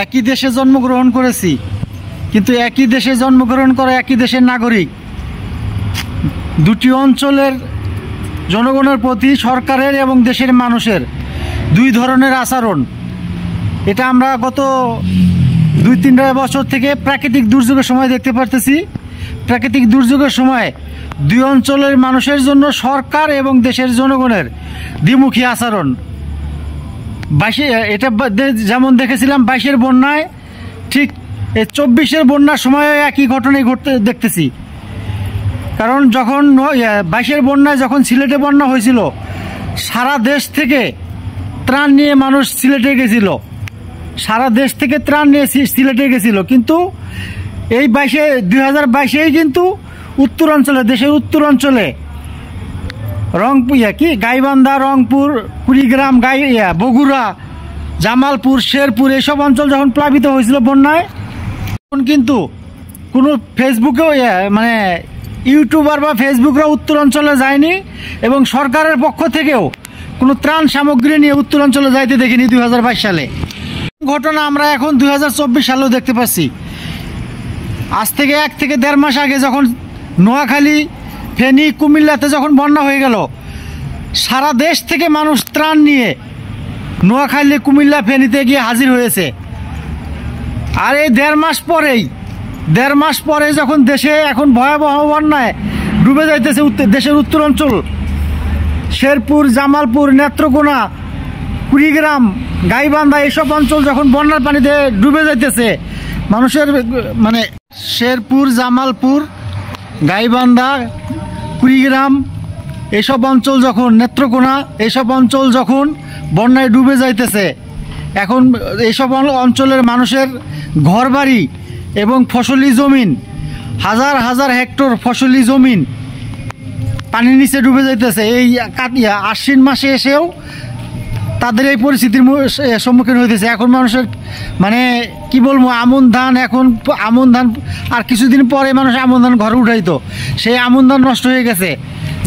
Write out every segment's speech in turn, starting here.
একই দেশে জন্মগ্রহণ করেছি, কিন্তু একই দেশে জন্মগ্রহণ করা একই দেশের নাগরিক, দুটি অঞ্চলের জনগণের প্রতি সরকারের এবং দেশের মানুষের দুই ধরনের আচরণ, এটা আমরা গত 2-3 বছর থেকে প্রাকৃতিক দুর্যোগের সময় দেখতে পারতেছি। প্রাকৃতিক দুর্যোগের সময় দুই অঞ্চলের মানুষের জন্য সরকার এবং দেশের জনগণের দ্বিমুখী আচরণ। এটা যেমন দেখেছিলাম 22-এর বন্যায়, ঠিক এই 24-এর বন্যার সময় একই ঘটনাই ঘটতে দেখতেছি। কারণ যখন 22-এর বন্যায় যখন সিলেটে বন্যা হয়েছিল, সারা দেশ থেকে ত্রাণ নিয়ে মানুষ সিলেটে গেছিল, সারা দেশ থেকে ত্রাণ নিয়ে সিলেটে গেছিল। কিন্তু এই 2022-এই কিন্তু উত্তরাঞ্চলে, দেশের উত্তরাঞ্চলে রংপুর গাইবান্ধা, রংপুর, কুড়িগ্রাম, বগুড়া, জামালপুর, শেরপুর এইসব অঞ্চল যখন প্লাবিত হয়েছিল বন্যায়, তখন কিন্তু কোনো ফেসবুকেও মানে ইউটিউবার বা ফেসবুকরা উত্তরাঞ্চলে যায়নি, এবং সরকারের পক্ষ থেকেও কোনো ত্রাণ সামগ্রী নিয়ে উত্তরাঞ্চলে যাইতে দেখিনি 2022 সালে। ঘটনা আমরা এখন 2024 সালেও দেখতে পাচ্ছি। আজ থেকে 1 থেকে 1.5 মাস আগে যখন নোয়াখালী, ফেনী, কুমিল্লাতে যখন বন্যা হয়ে গেল, সারা দেশ থেকে মানুষ ত্রাণ নিয়ে নোয়াখালী, কুমিল্লা, ফেনীতে গিয়ে হাজির হয়েছে। আর এই 1.5 মাস পরে যখন দেশে এখন ভয়াবহ বন্যায় ডুবে যাইতেছে দেশের উত্তরাঞ্চল, শেরপুর, জামালপুর, নেত্রকোনা, কুড়িগ্রাম, গাইবান্ধা এইসব অঞ্চল যখন বন্যার পানিতে ডুবে যাইতেছে, মানুষের মানে শেরপুর, জামালপুর, গাইবান্ধা, কুড়িগ্রাম এইসব অঞ্চল যখন, নেত্রকোনা এইসব অঞ্চল যখন বন্যায় ডুবে যাইতেছে, এখন এইসব অঞ্চলের মানুষের ঘরবাড়ি এবং ফসলি জমিন, হাজার হাজার হেক্টর ফসলি জমিন পানির নিচে ডুবে যাইতেছে। এই আশ্বিন মাসে এসেও তাদের এই পরিস্থিতির সম্মুখীন হইতেছে। এখন মানুষের মানে কি বলবো, আমন ধান আর কিছুদিন পরে মানুষ আমন ধান ঘরে উঠাইতো, সেই আমন ধান নষ্ট হয়ে গেছে,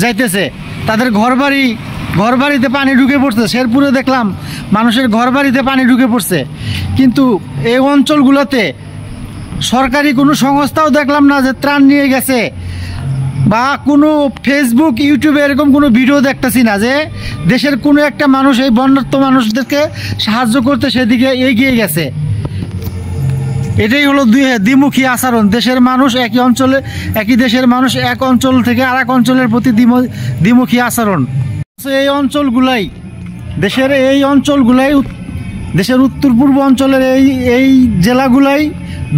যাইতেছে। তাদের ঘরবাড়িতে পানি ঢুকে পড়ছে। শেরপুরে দেখলাম মানুষের ঘরবাড়িতে পানি ঢুকে পড়ছে। কিন্তু এই অঞ্চলগুলোতে সরকারি কোনো সংস্থাও দেখলাম না যে ত্রাণ নিয়ে গেছে, বা কোনো ফেসবুক, ইউটিউবে এরকম কোনো ভিডিও দেখতেছি না যে দেশের কোনো একটা মানুষ এই বন্যার্ত মানুষদেরকে সাহায্য করতে সেদিকে এগিয়ে গেছে। এটাই হলো দ্বিমুখী আচরণ। দেশের মানুষ একই অঞ্চলে, একই দেশের মানুষ এক অঞ্চল থেকে আরেক অঞ্চলের প্রতি দ্বিমুখী আচরণ। এই অঞ্চলগুলাই দেশের উত্তর পূর্ব অঞ্চলের এই জেলাগুলাই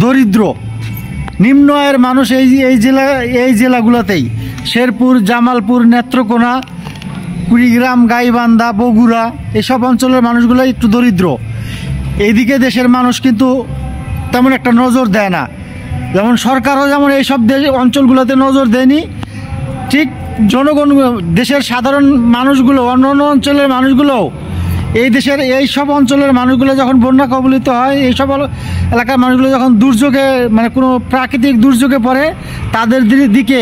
দরিদ্র, নিম্ন আয়ের মানুষ এই জেলাগুলোতেই, শেরপুর, জামালপুর, নেত্রকোনা, কুড়িগ্রাম, গাইবান্ধা, বগুড়া এসব অঞ্চলের মানুষগুলো একটু দরিদ্র। এইদিকে দেশের মানুষ কিন্তু তেমন একটা নজর দেয় না। যেমন সরকারও যেমন এইসব অঞ্চলগুলোতে নজর দেয়নি, ঠিক জনগণ, দেশের সাধারণ মানুষগুলো, অন্য অঞ্চলের মানুষগুলোও এই দেশের এইসব অঞ্চলের মানুষগুলো যখন বন্যা কবলিত হয়, এইসব এলাকার মানুষগুলো যখন দুর্যোগে, মানে কোনো প্রাকৃতিক দুর্যোগে পড়ে, তাদের দিকে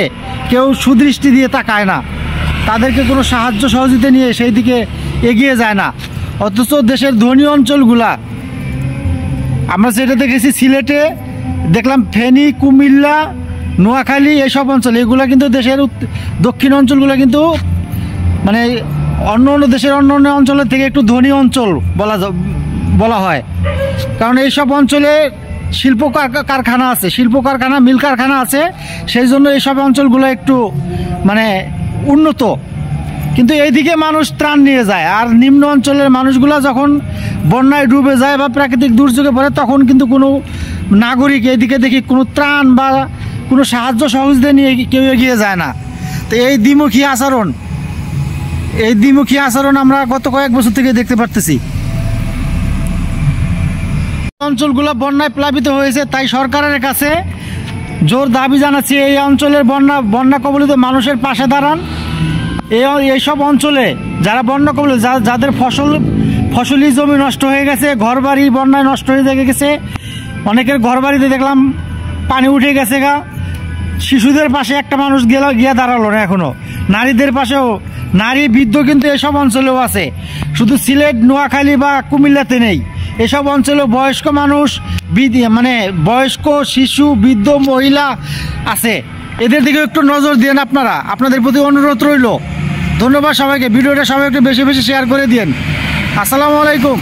কেউ সুদৃষ্টি দিয়ে তাকায় না, তাদেরকে কোনো সাহায্য সহযোগিতা নিয়ে সেই দিকে এগিয়ে যায় না। অথচ দেশের ধনী অঞ্চলগুলা, আমরা যেটা দেখেছি সিলেটে দেখলাম, ফেনী, কুমিল্লা, নোয়াখালী এইসব অঞ্চল, এগুলো কিন্তু দেশের দক্ষিণ অঞ্চলগুলো কিন্তু মানে দেশের অন্য অঞ্চলের থেকে একটু ধনী অঞ্চল বলা হয়। কারণ এইসব অঞ্চলে শিল্প কারখানা, মিল কারখানা আছে, সেই জন্য এইসব অঞ্চলগুলো একটু মানে উন্নত। কিন্তু এইদিকে মানুষ ত্রাণ নিয়ে যায়, আর নিম্ন অঞ্চলের মানুষগুলো যখন বন্যায় ডুবে যায় বা প্রাকৃতিক দুর্যোগে পড়ে, তখন কিন্তু কোনো নাগরিক এইদিকে দেখি কোনো ত্রাণ বা কোনো সাহায্য সহযোগিতা নিয়ে কেউ এগিয়ে যায় না। তো এই দ্বিমুখী আচরণ আমরা গত কয়েক বছর থেকে দেখতে পারতেছি। অঞ্চলগুলো বন্যায় প্লাবিত হয়েছে, তাই সরকারের কাছে জোর দাবি জানাচ্ছি, এই অঞ্চলের বন্যা কবলিত মানুষের পাশে দাঁড়ান। এইসব অঞ্চলে যারা বন্যা কবলিত, যাদের ফসলি জমি নষ্ট হয়ে গেছে, ঘরবাড়ি বন্যায় নষ্ট হয়ে গেছে, অনেকের ঘরবাড়িতে দেখলাম পানি উঠে গেছে গা। শিশুদের পাশে একটা মানুষ গিয়ে দাঁড়ালো না এখনো। নারীদের পাশেও, নারী বৃদ্ধ কিন্তু এসব অঞ্চলেও আছে, শুধু সিলেট, নোয়াখালী বা কুমিল্লাতে নেই, এসব অঞ্চলে বয়স্ক মানুষ, মানে বয়স্ক, শিশু, বৃদ্ধ, মহিলা আছে, এদের দিকে একটু নজর দিন আপনারা, আপনাদের প্রতি অনুরোধ রইল। ধন্যবাদ সবাইকে, ভিডিওটা সবাই একটু বেশি বেশি শেয়ার করে দিন। আসসালামু আলাইকুম।